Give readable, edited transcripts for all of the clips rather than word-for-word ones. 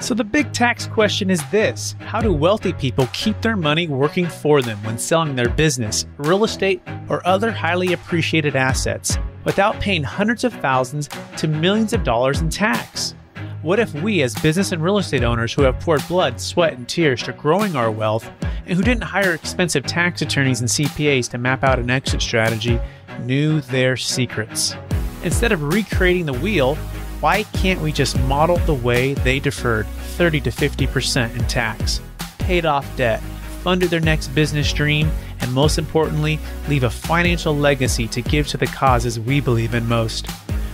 So the big tax question is this: how do wealthy people keep their money working for them when selling their business, real estate, or other highly appreciated assets without paying hundreds of thousands to millions of dollars in tax? What if we, as business and real estate owners who have poured blood, sweat, and tears to growing our wealth, and who didn't hire expensive tax attorneys and CPAs to map out an exit strategy, knew their secrets? Instead of recreating the wheel, why can't we just model the way they deferred 30 to 50% in tax, paid off debt, funded their next business dream, and most importantly, leave a financial legacy to give to the causes we believe in most?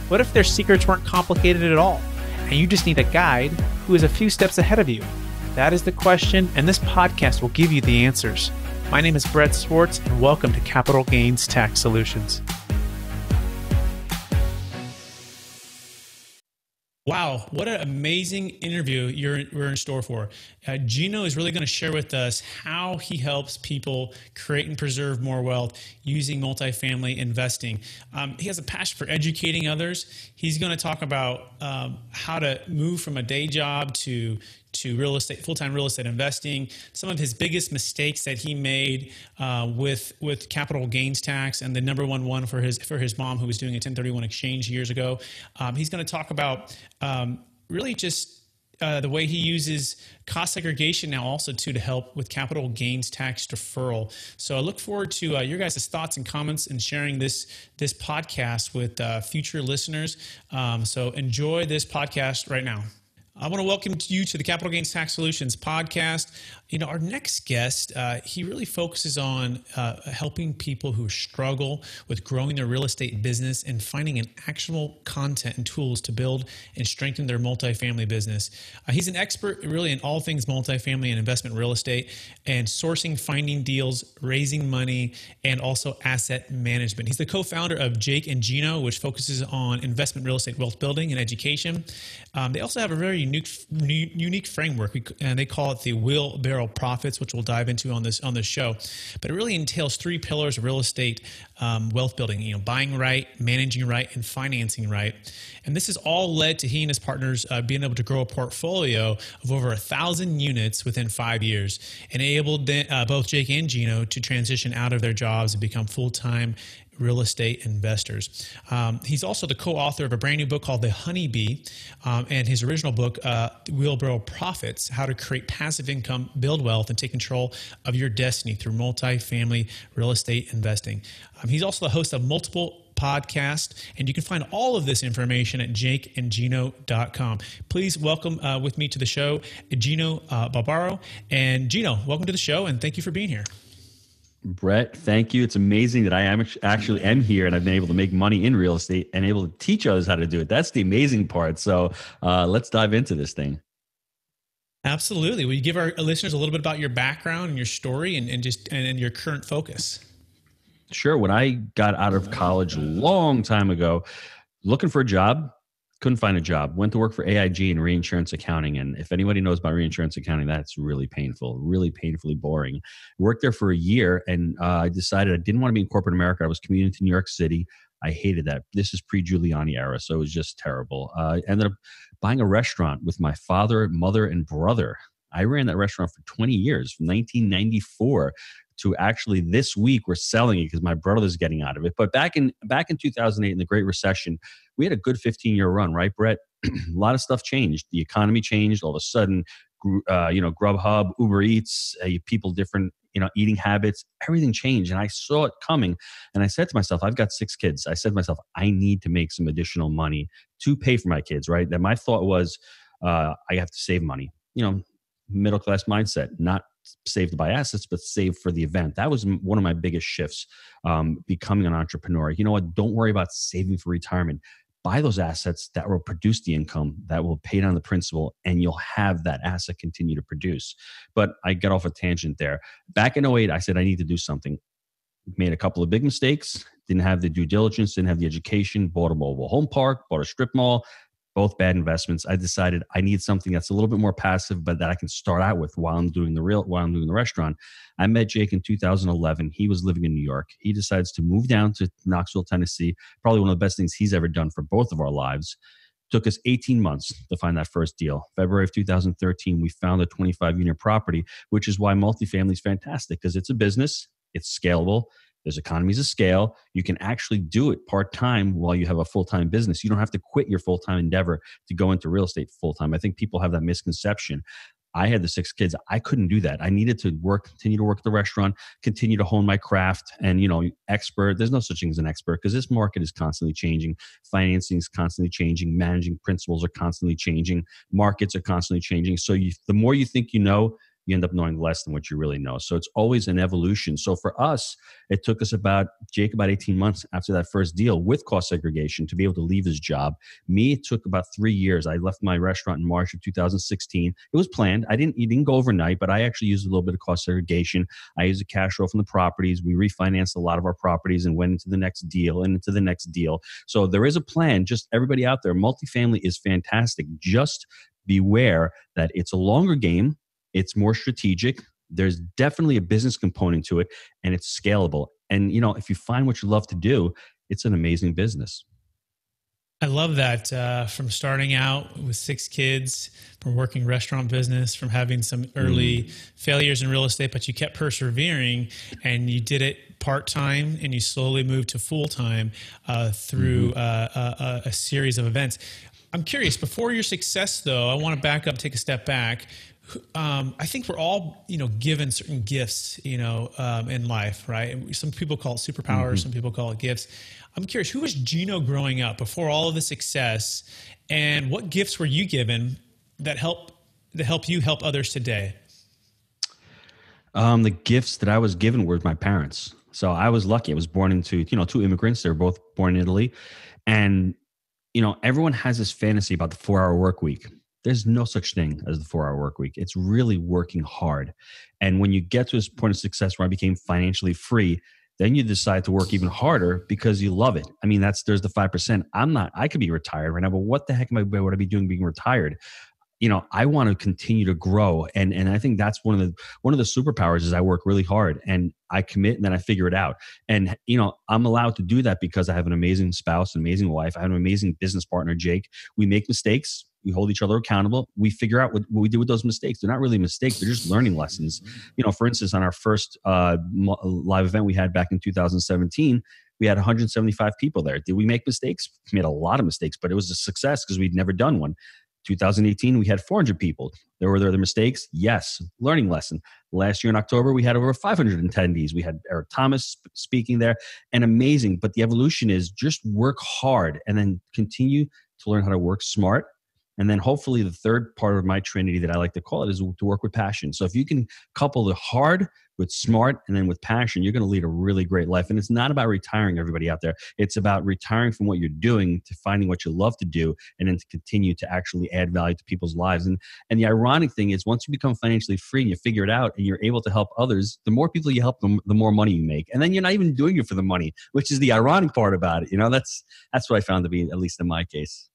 What if their secrets weren't complicated at all, and you just need a guide who is a few steps ahead of you? That is the question, and this podcast will give you the answers. My name is Brett Swarts, and welcome to Capital Gains Tax Solutions. Wow, what an amazing interview we're in store for. Gino is really going to share with us how he helps people create and preserve more wealth using multifamily investing. He has a passion for educating others. He's going to talk about how to move from a day job to real estate, full-time real estate investing, some of his biggest mistakes that he made with capital gains tax, and the number one for his mom who was doing a 1031 exchange years ago. He's going to talk about really just the way he uses cost segregation now also to help with capital gains tax deferral. So I look forward to your guys' thoughts and comments and sharing this podcast with future listeners. So enjoy this podcast right now. I want to welcome you to the Capital Gains Tax Solutions podcast. Our next guest, he really focuses on helping people who struggle with growing their real estate business and finding an actionable content and tools to build and strengthen their multifamily business. He's an expert really in all things multifamily and investment real estate and sourcing, finding deals, raising money, and also asset management. He's the co-founder of Jake and Gino, which focuses on investment real estate wealth building and education. They also have a very unique framework, and they call it the wheelbarrow profits, which we'll dive into on this show. But it really entails three pillars of real estate wealth building: buying right, managing right, and financing right. And this has all led to he and his partners being able to grow a portfolio of over 1,000 units within 5 years, and enabled both Jake and Gino to transition out of their jobs and become full-time real estate investors. He's also the co-author of a brand new book called The Honeybee, and his original book, Wheelbarrow Profits: How to Create Passive Income, Build Wealth, and Take Control of Your Destiny Through Multifamily Real Estate Investing. He's also the host of multiple podcasts, and you can find all of this information at jakeandgino.com. Please welcome with me to the show, Gino Barbaro. And Gino, welcome to the show, and thank you for being here. Brett, thank you. It's amazing that I am here and I've been able to make money in real estate and able to teach others how to do it. That's the amazing part. So let's dive into this thing. Absolutely. Will you give our listeners a little bit about your background and your story and your current focus? Sure. When I got out of college a long time ago, looking for a job, couldn't find a job. Went to work for AIG in reinsurance accounting. And if anybody knows about reinsurance accounting, that's really painful, really painfully boring. Worked there for a year, and I decided I didn't want to be in corporate America. I was commuting to New York City. I hated that. This is pre-Giuliani era, so it was just terrible. I ended up buying a restaurant with my father, mother, and brother. I ran that restaurant for 20 years, from 1994 to actually this week we're selling it because my brother's getting out of it. But back in 2008 in the Great Recession, we had a good 15-year run, right, Brett? A lot of stuff changed. The economy changed. All of a sudden, Grubhub, Uber Eats, people different, eating habits, everything changed. And I saw it coming. And I said to myself, I've got 6 kids. I said to myself, I need to make some additional money to pay for my kids, right? That my thought was, I have to save money. Middle-class mindset, not save to buy assets, but save for the event. That was one of my biggest shifts, becoming an entrepreneur. You know what? Don't worry about saving for retirement. Buy those assets that will produce the income, that will pay down the principal, and you'll have that asset continue to produce. But I got off a tangent there. Back in 2008, I said, I need to do something. Made a couple of big mistakes, didn't have the due diligence, didn't have the education, bought a mobile home park, bought a strip mall. Both bad investments. I decided I need something that's a little bit more passive, but that I can start out with while I'm doing the restaurant. I met Jake in 2011. He was living in New York. He decides to move down to Knoxville, Tennessee. Probably one of the best things he's ever done for both of our lives. Took us 18 months to find that first deal. February of 2013, we found a 25-unit property, which is why multifamily is fantastic, because it's a business, it's scalable, there's economies of scale. You can actually do it part-time while you have a full-time business. You don't have to quit your full-time endeavor to go into real estate full-time. I think people have that misconception. I had the 6 kids. I couldn't do that. I needed to continue to work at the restaurant, continue to hone my craft, and expert. There's no such thing as an expert, because this market is constantly changing. Financing is constantly changing. Managing principles are constantly changing. Markets are constantly changing. So the more you think you know, you end up knowing less than what you really know. So it's always an evolution. So for us, it took us about 18 months after that first deal with cost segregation to be able to leave his job. Me, it took about 3 years. I left my restaurant in March of 2016. It was planned. It didn't go overnight, but I actually used a little bit of cost segregation. I used the cash flow from the properties. We refinanced a lot of our properties and went into the next deal and into the next deal. So there is a plan. Just everybody out there, multifamily is fantastic. Just beware that it's a longer game. It's more strategic. There's definitely a business component to it, and it's scalable. And, if you find what you love to do, it's an amazing business. I love that. From starting out with 6 kids, from working restaurant business, from having some early failures in real estate, but you kept persevering and you did it part-time and you slowly moved to full-time through a series of events. I'm curious, before your success though, I want to back up, take a step back. I think we're all, given certain gifts, in life, right? Some people call it superpowers. Some people call it gifts. I'm curious, who was Gino growing up before all of the success, and what gifts were you given that help you help others today? The gifts that I was given were my parents. So I was lucky. I was born into, 2 immigrants. They were both born in Italy. And, everyone has this fantasy about the 4-hour work week. There's no such thing as the 4-hour work week. It's really working hard. And when you get to this point of success where I became financially free, then you decide to work even harder because you love it. I mean, there's the 5%. I could be retired right now, but what the heck would I be doing being retired? I want to continue to grow. And I think that's one of the superpowers is I work really hard and I commit and then I figure it out. And, I'm allowed to do that because I have an amazing spouse, an amazing wife. I have an amazing business partner, Jake. We make mistakes. We hold each other accountable. We figure out what we do with those mistakes. They're not really mistakes. They're just learning lessons. For instance, on our first live event we had back in 2017, we had 175 people there. Did we make mistakes? We made a lot of mistakes, but it was a success because we'd never done one. 2018, we had 400 people. Were there mistakes? Yes. Learning lesson. Last year in October, we had over 500 attendees. We had Eric Thomas speaking there, and amazing. But the evolution is just work hard and then continue to learn how to work smart. And then hopefully the third part of my trinity that I like to call it is to work with passion. So if you can couple the hard with smart and then with passion, you're going to lead a really great life. And it's not about retiring, everybody out there. It's about retiring from what you're doing to finding what you love to do and then to continue to actually add value to people's lives. And the ironic thing is once you become financially free and you figure it out and you're able to help others, the more people you help, the more money you make. And then you're not even doing it for the money, which is the ironic part about it. That's what I found to be, at least in my case.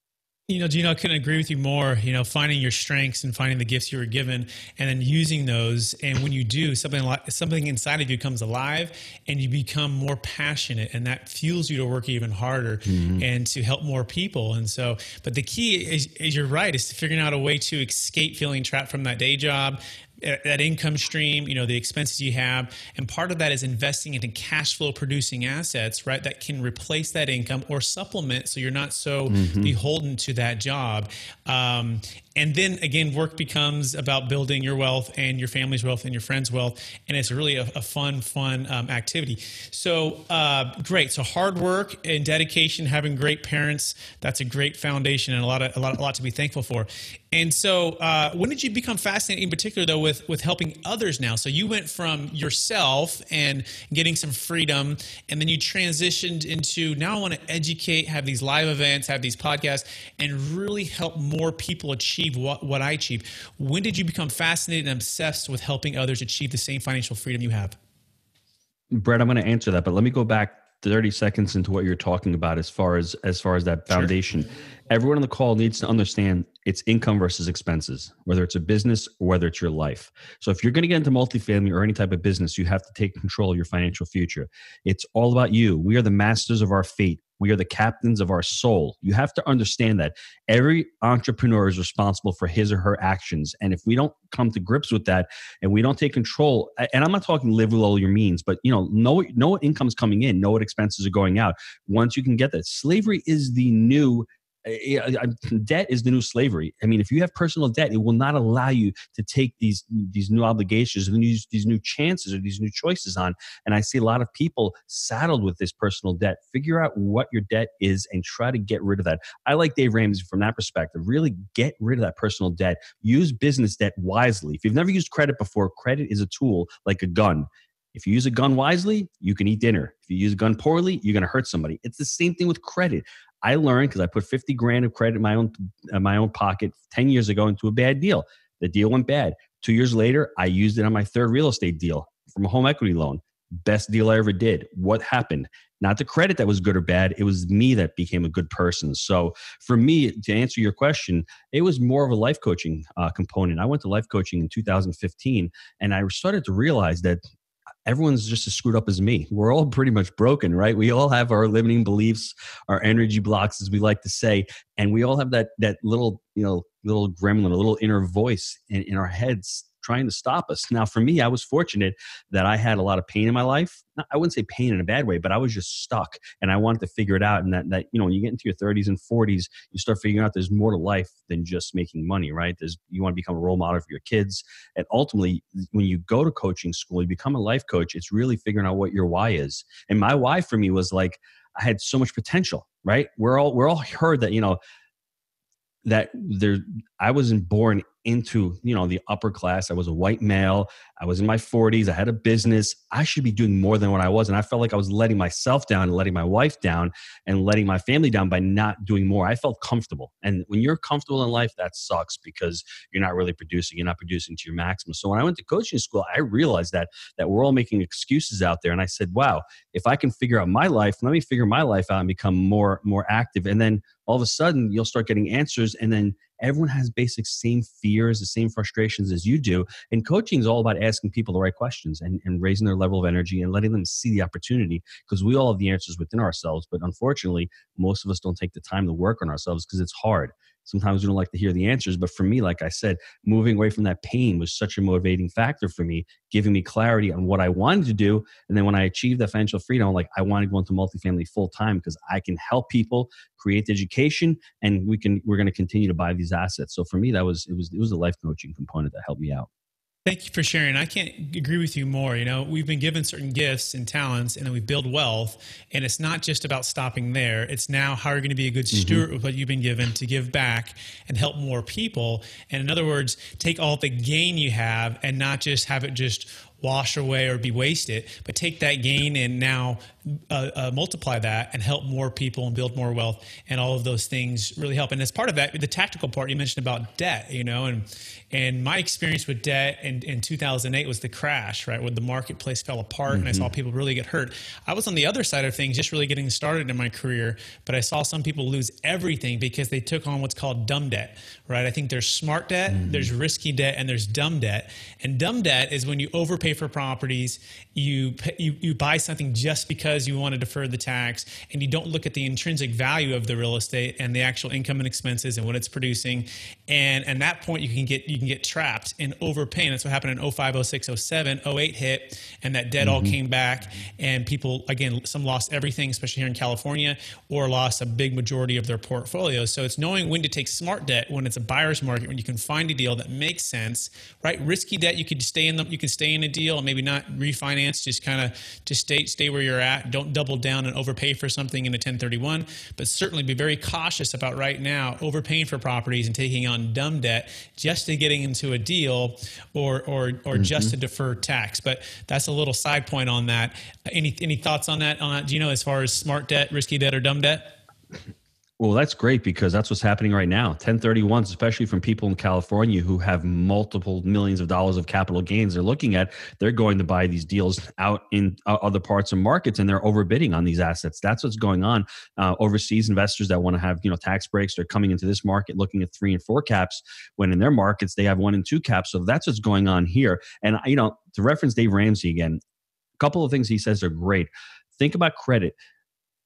Gino, I couldn't agree with you more. Finding your strengths and finding the gifts you were given, and then using those. And when you do, something inside of you comes alive, and you become more passionate, and that fuels you to work even harder and to help more people. And so, but the key is you're right, is figuring out a way to escape feeling trapped from that day job, that income stream, the expenses you have. And part of that is investing into cash flow producing assets, right? That can replace that income or supplement so you're not so beholden to that job. And then again, work becomes about building your wealth and your family's wealth and your friends' wealth. And it's really a fun activity. So great. So hard work and dedication, having great parents, that's a great foundation and a lot to be thankful for. And so when did you become fascinated in particular though with helping others now? So you went from yourself and getting some freedom, and then you transitioned into now I want to educate, have these live events, have these podcasts, and really help more people achieve what I achieve. When did you become fascinated and obsessed with helping others achieve the same financial freedom you have? Brett, I'm going to answer that, but let me go back 30 seconds into what you're talking about as far as that foundation. Sure. Everyone on the call needs to understand it's income versus expenses, whether it's a business or whether it's your life. So if you're going to get into multifamily or any type of business, you have to take control of your financial future. It's all about you. We are the masters of our fate. We are the captains of our soul. You have to understand that every entrepreneur is responsible for his or her actions. And if we don't come to grips with that and we don't take control, and I'm not talking live below your means, but know what income's coming in, know what expenses are going out. Once you can get that, slavery is the new debt is the new slavery. I mean, if you have personal debt, it will not allow you to take these new obligations and these new chances or these new choices on. And I see a lot of people saddled with this personal debt. Figure out what your debt is and try to get rid of that. I like Dave Ramsey from that perspective. Really get rid of that personal debt. Use business debt wisely. If you've never used credit before, credit is a tool like a gun. If you use a gun wisely, you can eat dinner. If you use a gun poorly, you're going to hurt somebody. It's the same thing with credit. I learned because I put 50 grand of credit in my own pocket 10 years ago into a bad deal. The deal went bad. 2 years later, I used it on my third real estate deal from a home equity loan. Best deal I ever did. What happened? Not the credit that was good or bad. It was me that became a good person. So for me, to answer your question, it was more of a life coaching component. I went to life coaching in 2015, and I started to realize that everyone's just as screwed up as me. We're all pretty much broken, right? We all have our limiting beliefs, our energy blocks, as we like to say, and we all have that little, little gremlin, a little inner voice in our heads trying to stop us. Now, for me, I was fortunate that I had a lot of pain in my life. I wouldn't say pain in a bad way, but I was just stuck and I wanted to figure it out. And that when you get into your 30s and 40s, you start figuring out there's more to life than just making money, right? You want to become a role model for your kids. And ultimately, when you go to coaching school, you become a life coach, it's really figuring out what your why is. And my why for me was like, I had so much potential, right? We're all heard that, I wasn't born into, the upper class. I was a white male. I was in my 40s. I had a business. I should be doing more than what I was. And I felt like I was letting myself down and letting my wife down and letting my family down by not doing more. I felt comfortable. And when you're comfortable in life, that sucks because you're not really producing. You're not producing to your maximum. So when I went to coaching school, I realized that we're all making excuses out there. And I said, wow, if I can figure out my life, let me figure my life out and become more active. And then all of a sudden you'll start getting answers. And then everyone has basic same fears, the same frustrations as you do. And coaching is all about asking people the right questions and raising their level of energy and letting them see the opportunity, because we all have the answers within ourselves. But unfortunately, most of us don't take the time to work on ourselves because it's hard. Sometimes we don't like to hear the answers. But for me, like I said, moving away from that pain was such a motivating factor for me, giving me clarity on what I wanted to do. And then when I achieved that financial freedom, I'm like, I want to go into multifamily full time because I can help people create education, and we're going to continue to buy these assets. So for me, it was the life coaching component that helped me out. Thank you for sharing. I can't agree with you more. We've been given certain gifts and talents, and then we build wealth. And it's not just about stopping there. It's now how you're going to be a good steward with what you've been given to give back and help more people. And in other words, take all the gain you have and not just have it just wash away or be wasted, but take that gain and now multiply that and help more people and build more wealth, and all of those things really help. And as part of that, the tactical part you mentioned about debt, and my experience with debt in 2008 was the crash, right? When the marketplace fell apart and I saw people really get hurt. I was on the other side of things, just really getting started in my career, but I saw some people lose everything because they took on what's called dumb debt, right? I think there's smart debt, there's risky debt, and there's dumb debt. And dumb debt is when you overpay for properties, you buy something just because you want to defer the tax, and you don't look at the intrinsic value of the real estate and the actual income and expenses and what it's producing. And at that point, you can get trapped in overpaying. That's what happened in 05, 06, 07, 08 hit, and that debt all came back, and people, again, some lost everything, especially here in California, or lost a big majority of their portfolios. So it's knowing when to take smart debt when it's a buyer's market, when you can find a deal that makes sense, right? Risky debt, you could stay in a deal and maybe not refinance, just stay where you're at. Don't double down and overpay for something in a 1031, but certainly be very cautious about right now overpaying for properties and taking on dumb debt just to getting into a deal or just to defer tax. But that's a little side point on that. Any thoughts on that, Gino, as far as smart debt, risky debt, or dumb debt? Well, that's great because that's what's happening right now. 1031s, especially from people in California who have multiple millions of dollars of capital gains they're going to buy these deals out in other parts of markets, and they're overbidding on these assets. That's what's going on. Overseas investors that want to have tax breaks, they're coming into this market looking at 3 and 4 caps, when in their markets they have 1 and 2 caps. So that's what's going on here. And to reference Dave Ramsey again, a couple of things he says are great. Think about credit.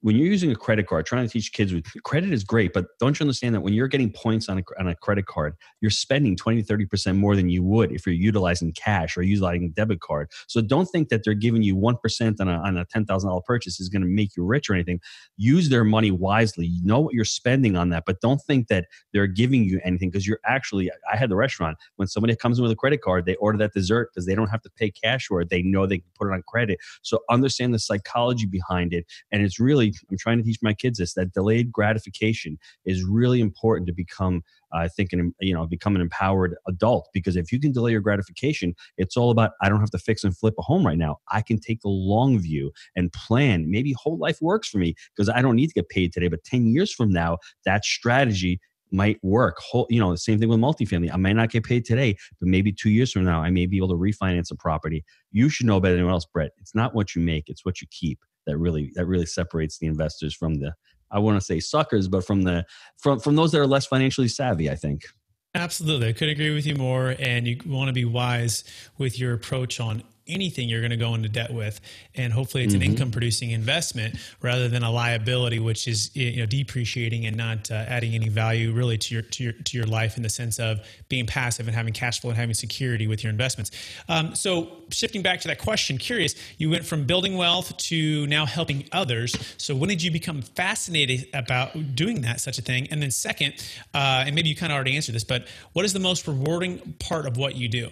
when you're using a credit card, trying to teach kids with credit is great, but don't you understand that when you're getting points on a credit card, you're spending 20 to 30% more than you would if you're utilizing cash or utilizing a debit card. So don't think that they're giving you 1% on a $10,000 purchase is going to make you rich or anything. Use their money wisely. You know what you're spending on that, but don't think that they're giving you anything, because you're actually, I had the restaurant, when somebody comes in with a credit card, they order that dessert because they don't have to pay cash for it. They know they can put it on credit. So understand the psychology behind it. And it's really, I'm trying to teach my kids this, that delayed gratification is really important to become, I think, become an empowered adult. Because if you can delay your gratification, it's all about, I don't have to fix and flip a home right now. I can take the long view and plan. Maybe whole life works for me because I don't need to get paid today, but 10 years from now, that strategy might work. The same thing with multifamily. I might not get paid today, but maybe 2 years from now, I may be able to refinance a property. You should know better than anyone else, Brett. It's not what you make, it's what you keep that really separates the investors from the, I want to say suckers, but from those that are less financially savvy, I think. Absolutely. I couldn't agree with you more. And you want to be wise with your approach on anything you're going to go into debt with. And hopefully it's an income producing investment rather than a liability, which is depreciating and not adding any value really to your life in the sense of being passive and having cash flow and having security with your investments. So shifting back to that question, curious, you went from building wealth to now helping others. So when did you become fascinated about doing such a thing? And then second, and maybe you kind of already answered this, but what is the most rewarding part of what you do?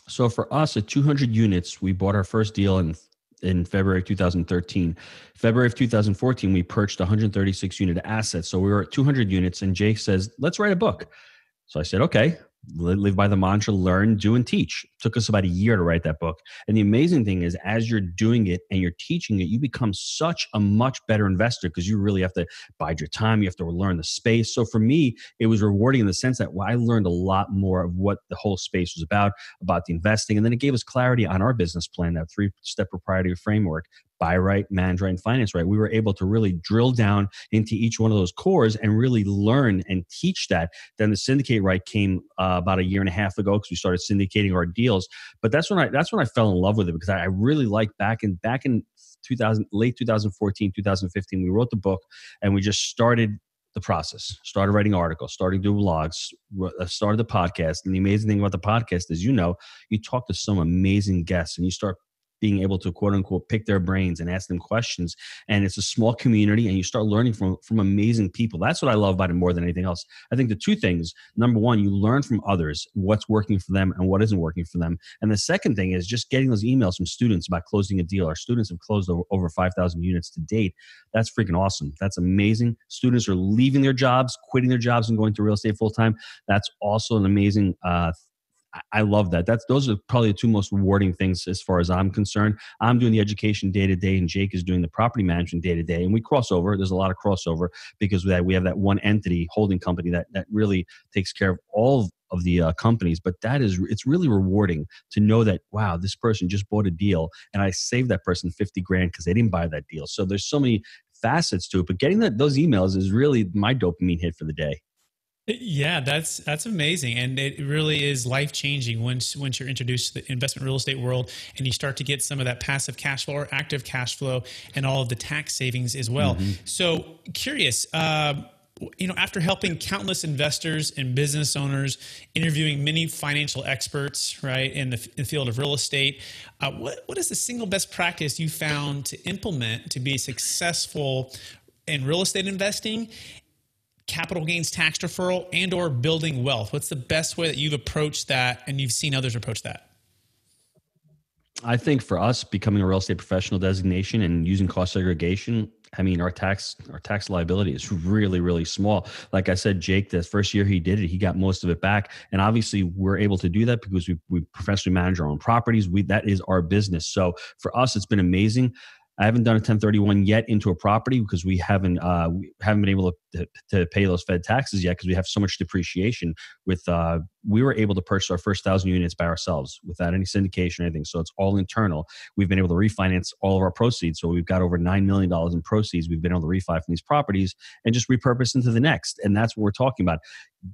So for us at 200 units, we bought our first deal in February of 2013. February of 2014, we purchased 136 unit assets. So we were at 200 units, and Jake says, let's write a book. So I said, okay. Live by the mantra, learn, do, and teach. It took us about a year to write that book. And the amazing thing is, as you're doing it and you're teaching it, you become such a much better investor because you really have to bide your time. You have to learn the space. So for me, it was rewarding in the sense that I learned a lot more of what the whole space was about the investing. And then it gave us clarity on our business plan, that 3-step proprietary framework. Buy right, manage right, and finance right. We were able to really drill down into each one of those cores and really learn and teach that. Then the syndicate right came about a year and a half ago because we started syndicating our deals. But that's when I fell in love with it, because I really liked back in late 2014, 2015, we wrote the book and we just started the process, started writing articles, started doing blogs, started the podcast. And the amazing thing about the podcast is, you talk to some amazing guests and you start being able to quote unquote pick their brains and ask them questions. And it's a small community and you start learning from amazing people. That's what I love about it more than anything else. I think the two things, number one, you learn from others what's working for them and what isn't working for them. And the second thing is just getting those emails from students about closing a deal. Our students have closed over 5,000 units to date. That's freaking awesome. That's amazing. Students are leaving their jobs, quitting their jobs and going to real estate full time. That's also an amazing I love that. Those are probably the two most rewarding things as far as I'm concerned. I'm doing the education day to day, and Jake is doing the property management day to day. And we cross over. There's a lot of crossover because we have that one entity holding company that really takes care of all of the companies. But it's really rewarding to know that, wow, this person just bought a deal and I saved that person 50 grand because they didn't buy that deal. So there's so many facets to it. But getting those emails is really my dopamine hit for the day. Yeah, that's amazing. And it really is life-changing once you're introduced to the investment real estate world and you start to get some of that passive cash flow or active cash flow and all of the tax savings as well. So curious, after helping countless investors and business owners, interviewing many financial experts, right, in the field of real estate, what is the single best practice you found to implement to be successful in real estate investing, capital gains tax deferral, and or building wealth? What's the best way that you've approached that and you've seen others approach that? I think for us, becoming a real estate professional designation and using cost segregation, I mean, our tax liability is really, really small. Like I said, Jake, the first year he did it, he got most of it back. And obviously we're able to do that because we professionally manage our own properties. That is our business. So for us, it's been amazing. I haven't done a 1031 yet into a property because we haven't been able to to pay those Fed taxes yet because we have so much depreciation. We were able to purchase our first 1,000 units by ourselves without any syndication or anything. So it's all internal. We've been able to refinance all of our proceeds. So we've got over $9 million in proceeds we've been able to refi from these properties and just repurpose into the next. And that's what we're talking about.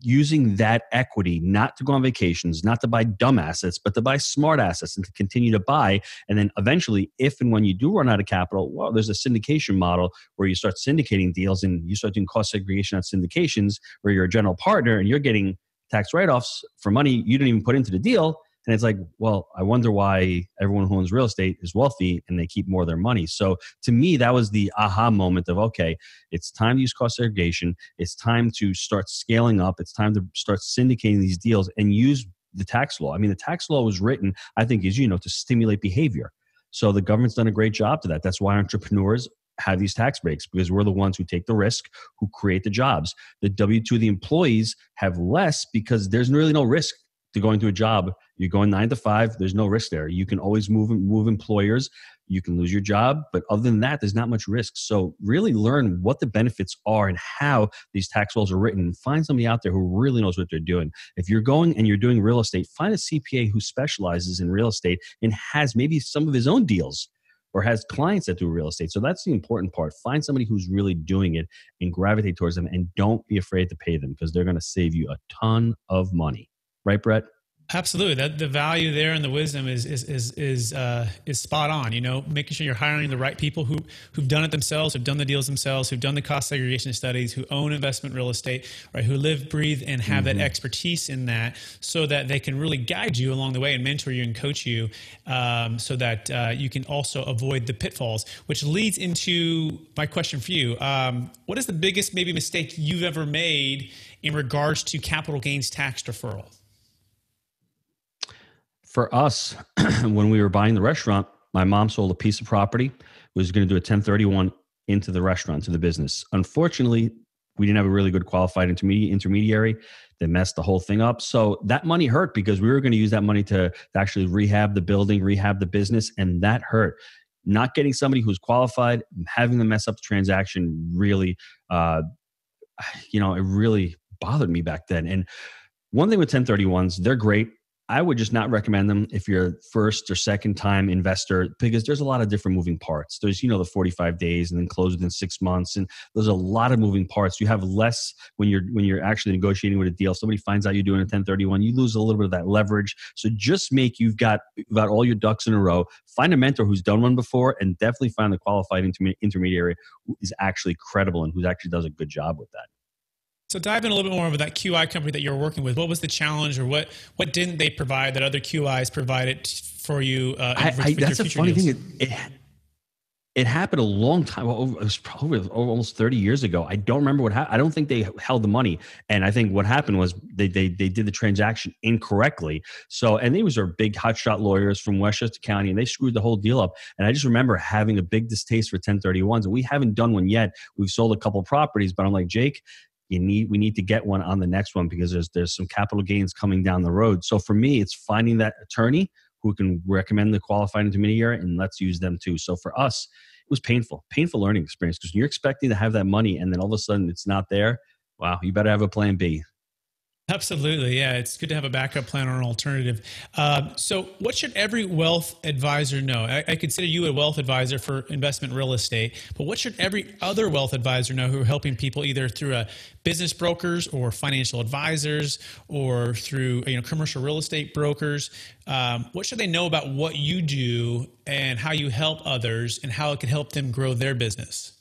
Using that equity, not to go on vacations, not to buy dumb assets, but to buy smart assets and to continue to buy. And then eventually, if and when you do run out of capital, well, there's a syndication model where you start syndicating deals and you start doing cost segregation on syndications where you're a general partner and you're getting tax write-offs for money you didn't even put into the deal. And it's like, well, I wonder why everyone who owns real estate is wealthy and they keep more of their money. So to me, that was the aha moment of, okay, it's time to use cost segregation. It's time to start scaling up. It's time to start syndicating these deals and use the tax law. I mean, the tax law was written, I think, as you know, to stimulate behavior. So the government's done a great job to that. That's why entrepreneurs have these tax breaks, because we're the ones who take the risk, who create the jobs. The W-2, the employees have less because there's really no risk to going to a job. You're going 9 to 5. There's no risk there. You can always move employers. You can lose your job. But other than that, there's not much risk. So really learn what the benefits are and how these tax laws are written. Find somebody out there who really knows what they're doing. If you're going and you're doing real estate, find a CPA who specializes in real estate and has maybe some of his own deals or has clients that do real estate. So that's the important part. Find somebody who's really doing it and gravitate towards them, and don't be afraid to pay them because they're going to save you a ton of money. Right, Brett? Absolutely. That the value there and the wisdom is spot on. You know, making sure you're hiring the right people who've done it themselves, who've done the deals themselves, who've done the cost segregation studies, who own investment real estate, right? Who live, breathe, and have that expertise in that, so that they can really guide you along the way and mentor you and coach you, so that you can also avoid the pitfalls. Which leads into my question for you: what is the biggest maybe mistake you've ever made in regards to capital gains tax deferral? For us, when we were buying the restaurant, my mom sold a piece of property, was going to do a 1031 into the restaurant, to the business. Unfortunately, we didn't have a really good qualified intermediary. They messed the whole thing up. So that money hurt because we were going to use that money to actually rehab the building, rehab the business, and that hurt. Not getting somebody who's qualified, having them mess up the transaction really, it really bothered me back then. And one thing with 1031s, they're great. I would just not recommend them if you're a first or second time investor, because there's a lot of different moving parts. There's, the 45 days and then close within 6 months. And there's a lot of moving parts. You have less when you're actually negotiating with a deal. Somebody finds out you're doing a 1031, you lose a little bit of that leverage. So just make you've got all your ducks in a row. Find a mentor who's done one before, and definitely find the qualified intermediary who is actually credible and who actually does a good job with that. So dive in a little bit more over that QI company that you're working with. What was the challenge, or what didn't they provide that other QIs provided for you? That's a funny thing. It happened a long time. It was probably almost 30 years ago. I don't remember what happened. I don't think they held the money. And I think what happened was they did the transaction incorrectly. So, and these are big hotshot lawyers from Westchester County, and they screwed the whole deal up. And I just remember having a big distaste for 1031s. And we haven't done one yet. We've sold a couple properties, but I'm like, Jake, we need to get one on the next one because there's some capital gains coming down the road. So for me, it's finding that attorney who can recommend the qualified intermediary, and let's use them too. So for us, it was painful learning experience, because you're expecting to have that money and then all of a sudden it's not there. Wow, you better have a plan B. Absolutely. Yeah. It's good to have a backup plan or an alternative. So what should every wealth advisor know? I consider you a wealth advisor for investment real estate, but what should every other wealth advisor know who are helping people either through business brokers or financial advisors or through commercial real estate brokers? What should they know about what you do and how you help others and how it can help them grow their business?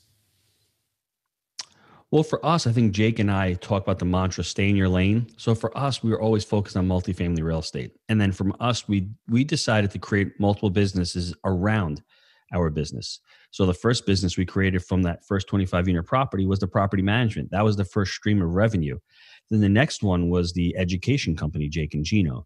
Well, for us, I think Jake and I talk about the mantra, stay in your lane. So for us, we were always focused on multifamily real estate. And then from us, we decided to create multiple businesses around our business. So the first business we created from that first 25-unit property was the property management. That was the first stream of revenue. Then the next one was the education company, Jake and Gino.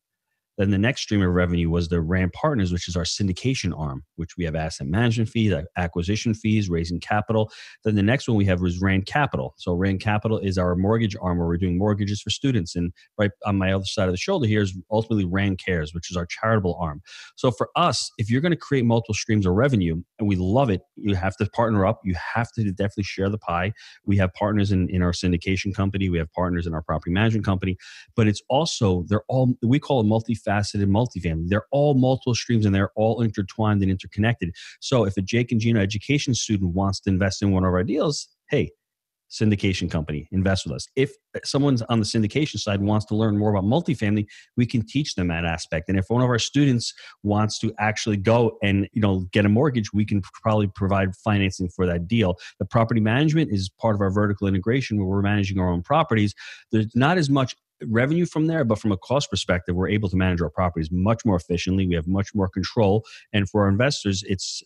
Then the next stream of revenue was the RAND Partners, which is our syndication arm, which we have asset management fees, acquisition fees, raising capital. Then the next one we have was RAND Capital. So RAND Capital is our mortgage arm where we're doing mortgages for students. And right on my other side of the shoulder here is ultimately RAND Cares, which is our charitable arm. So for us, if you're going to create multiple streams of revenue, and we love it, you have to partner up. You have to definitely share the pie. We have partners in our syndication company. We have partners in our property management company. But it's also, they're all, we call it multifaceted multifamily. They're all multiple streams and they're all intertwined and interconnected. So if a Jake and Gino education student wants to invest in one of our deals, hey, syndication company, invest with us. If someone's on the syndication side wants to learn more about multifamily, we can teach them that aspect. And if one of our students wants to actually go and get a mortgage, we can probably provide financing for that deal. The property management is part of our vertical integration where we're managing our own properties. There's not as much revenue from there, but from a cost perspective, we're able to manage our properties much more efficiently. We have much more control, and for our investors, it's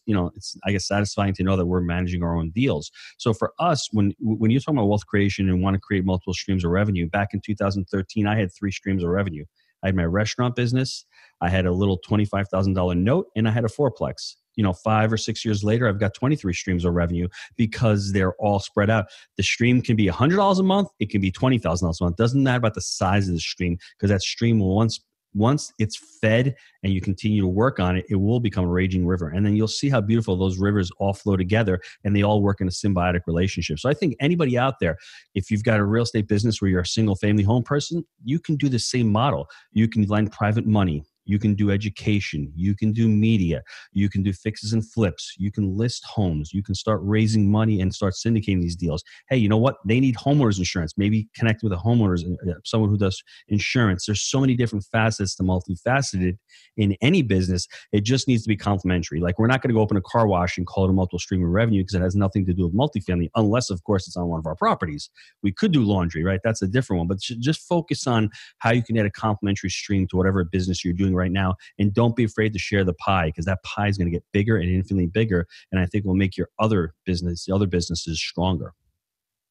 I guess satisfying to know that we're managing our own deals. So for us, when you're talking about wealth creation and want to create multiple streams of revenue, back in 2013, I had 3 streams of revenue. I had my restaurant business, I had a little $25,000 note, and I had a fourplex. 5 or 6 years later, I've got 23 streams of revenue because they're all spread out. The stream can be $100 a month. It can be $20,000 a month. It doesn't matter about the size of the stream, because that stream will once it's fed and you continue to work on it, it will become a raging river. And then you'll see how beautiful those rivers all flow together and they all work in a symbiotic relationship. So I think anybody out there, if you've got a real estate business where you're a single family home person, you can do the same model. You can lend private money. You can do education, you can do media, you can do fixes and flips, you can list homes, you can start raising money and start syndicating these deals. Hey, you know what? They need homeowners insurance. Maybe connect with a homeowners, someone who does insurance. There's so many different facets to multifaceted in any business. It just needs to be complementary. Like, we're not going to go open a car wash and call it a multiple stream of revenue because it has nothing to do with multifamily, unless, of course, it's on one of our properties. We could do laundry, right? That's a different one. But just focus on how you can add a complementary stream to whatever business you're doing right now, and don't be afraid to share the pie, because that pie is going to get bigger and infinitely bigger, and I think will make your the other businesses stronger.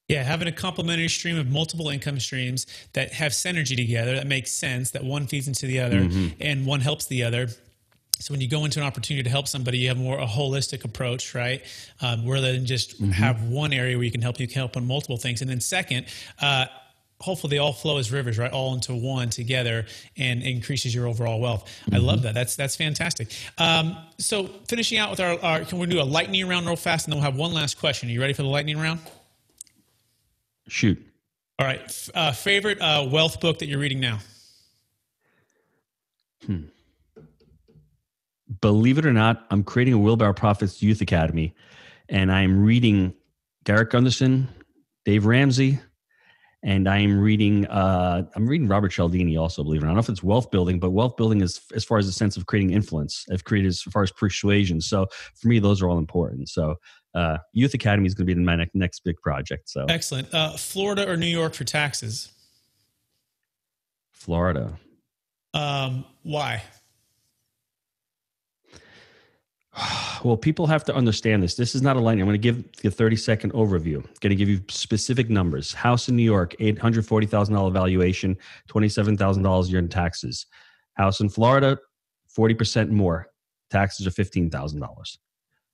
Yeah, having a complementary stream of multiple income streams that have synergy together, that makes sense, that one feeds into the other and one helps the other. So when you go into an opportunity to help somebody, you have a holistic approach, right? Rather than just have one area where you can help on multiple things. And then second, hopefully they all flow as rivers, right? All into one together, and increases your overall wealth. I love that. That's fantastic. So finishing out with our can we do a lightning round real fast, and then we'll have one last question. Are you ready for the lightning round? Shoot. All right. Favorite wealth book that you're reading now? Believe it or not, I'm creating a Wheelbarrow Profits Youth Academy, and I'm reading Garrett Gunderson, Dave Ramsey, and I'm reading Robert Cialdini also, believe it or not. I don't know if it's wealth building, but wealth building is as far as the sense of creating influence. I've created as far as persuasion. So for me, those are all important. So Youth Academy is going to be my next big project. So excellent. Florida or New York for taxes? Florida. Why? Well, people have to understand this. This is not a lightning. I'm going to give you a 30-second overview. I'm going to give you specific numbers. House in New York, $840,000 valuation, $27,000 a year in taxes. House in Florida, 40% more. Taxes are $15,000.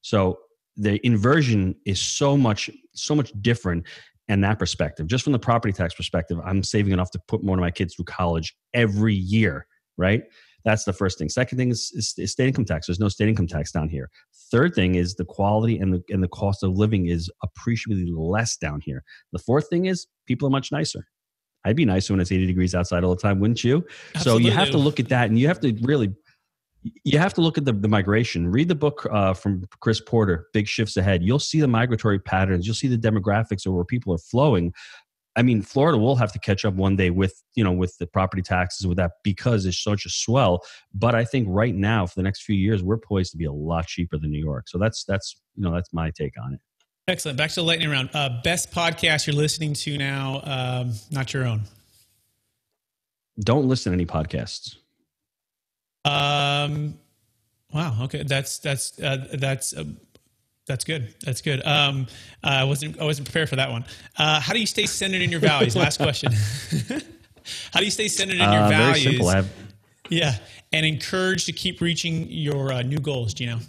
So the inversion is so much different in that perspective. Just from the property tax perspective, I'm saving enough to put one of my kids through college every year, right? That's the first thing. Second thing is state income tax. There's no state income tax down here. Third thing is the quality and the cost of living is appreciably less down here. The fourth thing is people are much nicer. I'd be nicer when it's 80 degrees outside all the time, wouldn't you? Absolutely. So you have to look at that, and you have to look at the migration. Read the book from Chris Porter, Big Shifts Ahead. You'll see the migratory patterns. You'll see the demographics of where people are flowing. I mean, Florida will have to catch up one day with the property taxes, with that, because it's such a swell. But I think right now, for the next few years, we're poised to be a lot cheaper than New York. So that's my take on it. Excellent. Back to the lightning round. Best podcast you're listening to now, not your own. Don't listen to any podcasts. Wow. Okay. That's good. That's good. I wasn't prepared for that one. How do you stay centered in your values? Last question. How do you stay centered in your values? Very simple. Yeah. And encouraged to keep reaching your new goals, Gino.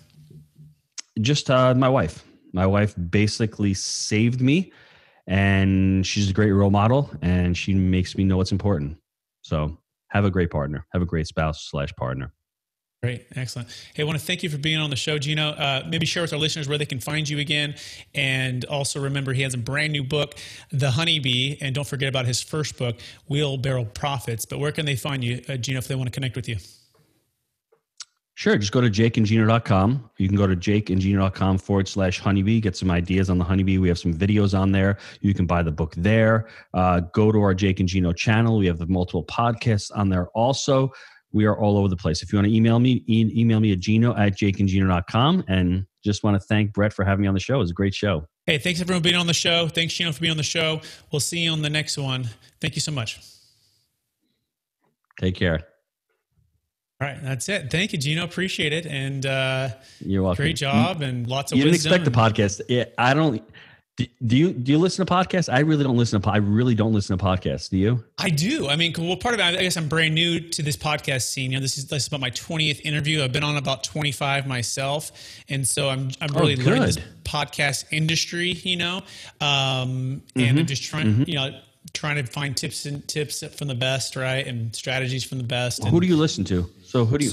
Just my wife. My wife basically saved me, and she's a great role model, and she makes me know what's important. So have a great partner. Have a great spouse/partner. Great. Excellent. Hey, I want to thank you for being on the show, Gino. Maybe share with our listeners where they can find you again. And also remember, he has a brand new book, The Honeybee. And don't forget about his first book, Wheelbarrow Profits. But where can they find you, Gino, if they want to connect with you? Sure. Just go to jakeandgino.com. You can go to jakeandgino.com/honeybee, get some ideas on the honeybee. We have some videos on there. You can buy the book there. Go to our Jake and Gino channel. We have the multiple podcasts on there also. We are all over the place. If you want to email me at gino@jakeandgino.com. And just want to thank Brett for having me on the show. It was a great show. Hey, thanks everyone for being on the show. Thanks, Gino, for being on the show. We'll see you on the next one. Thank you so much. Take care. All right, that's it. Thank you, Gino. Appreciate it. And you're welcome. Great job and lots of wisdom. You didn't expect the podcast. Yeah, I don't. Do you listen to podcasts? I really don't listen to podcasts. Do you? I do. I mean, well, part of it, I guess I'm brand new to this podcast scene. You know, this is about my 20th interview. I've been on about 25 myself. And so I'm really learning this podcast industry, you know, and I'm just trying, trying to find tips from the best, right? And strategies from the best. And who do you listen to? So who do you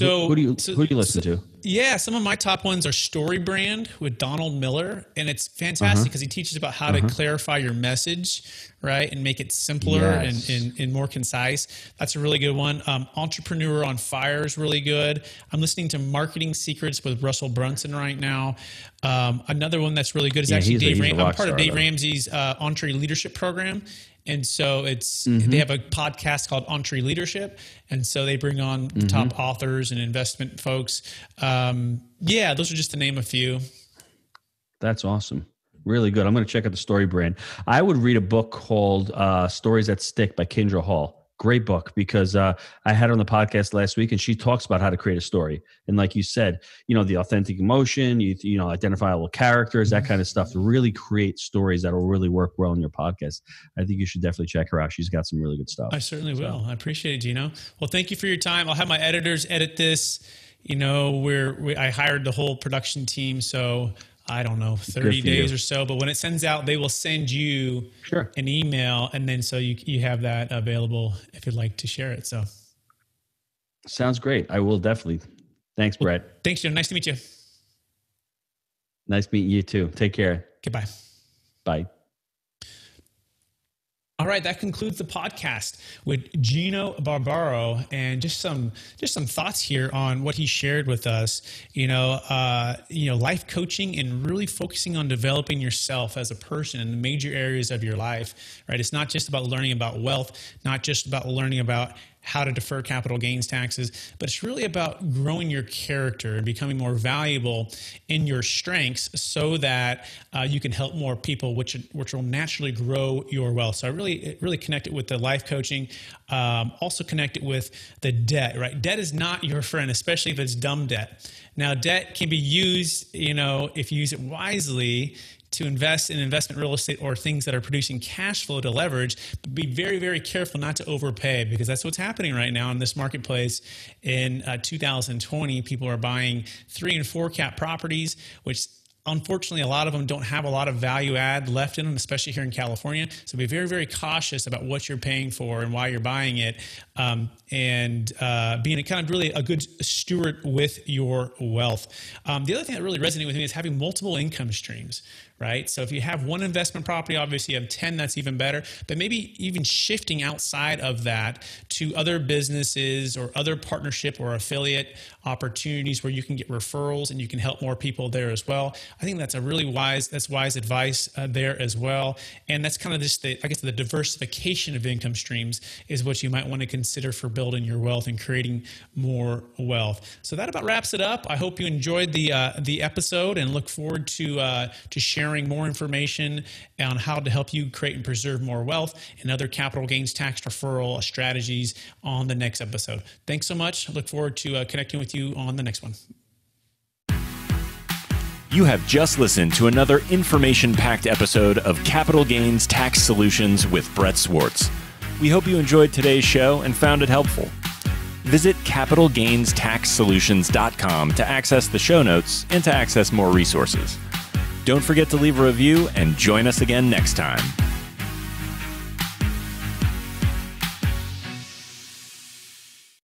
listen to? Yeah, some of my top ones are Story Brand with Donald Miller, and it's fantastic because he teaches about how to clarify your message, right, and make it simpler and more concise. That's a really good one. Entrepreneur on Fire is really good. I'm listening to Marketing Secrets with Russell Brunson right now. Another one that's really good is actually Dave Ramsey. I'm part of Dave Ramsey's Entre Leadership program. And so they have a podcast called Entre Leadership. And so they bring on top authors and investment folks. Those are just to name a few. That's awesome. Really good. I'm going to check out the Story Brand. I would read a book called Stories That Stick by Kendra Hall. Great book, because I had her on the podcast last week, and she talks about how to create a story. And like you said, the authentic emotion, identifiable characters, that kind of stuff to really create stories that will really work well in your podcast. I think you should definitely check her out. She's got some really good stuff. I certainly will. I appreciate it, Gino. Well, thank you for your time. I'll have my editors edit this. I hired the whole production team, so I don't know, 30 days or so. But when it sends out, they will send you an email. And then so you have that available if you'd like to share it. So sounds great. I will definitely. Thanks, Brett. Thanks, Jim. Nice to meet you. Nice meeting you too. Take care. Goodbye. Bye. All right, that concludes the podcast with Gino Barbaro, and just some thoughts here on what he shared with us. Life coaching and really focusing on developing yourself as a person in the major areas of your life. Right, it's not just about learning about wealth, not just about learning about how to defer capital gains taxes, but it's really about growing your character and becoming more valuable in your strengths so that you can help more people, which will naturally grow your wealth. So I really connect it with the life coaching, also connect it with the debt, right? Debt is not your friend, especially if it's dumb debt. Now, debt can be used, if you use it wisely, to invest in investment real estate or things that are producing cash flow to leverage, but be very, very careful not to overpay, because that's what's happening right now in this marketplace. In 2020, people are buying 3 and 4 cap properties, which unfortunately, a lot of them don't have a lot of value add left in them, especially here in California. So be very, very cautious about what you're paying for and why you're buying it, and being a kind of really a good steward with your wealth. The other thing that really resonated with me is having multiple income streams, right? So if you have one investment property, obviously you have 10, that's even better, but maybe even shifting outside of that to other businesses or other partnership or affiliate opportunities where you can get referrals and you can help more people there as well. I think that's wise advice there as well. And that's kind of just the diversification of income streams is what you might want to consider for building your wealth and creating more wealth. So that about wraps it up. I hope you enjoyed the episode and look forward to sharing more information on how to help you create and preserve more wealth and other capital gains tax deferral strategies on the next episode. Thanks so much. I look forward to connecting with you on the next one. You have just listened to another information-packed episode of Capital Gains Tax Solutions with Brett Swarts. We hope you enjoyed today's show and found it helpful. Visit capitalgainstaxsolutions.com to access the show notes and to access more resources. Don't forget to leave a review and join us again next time.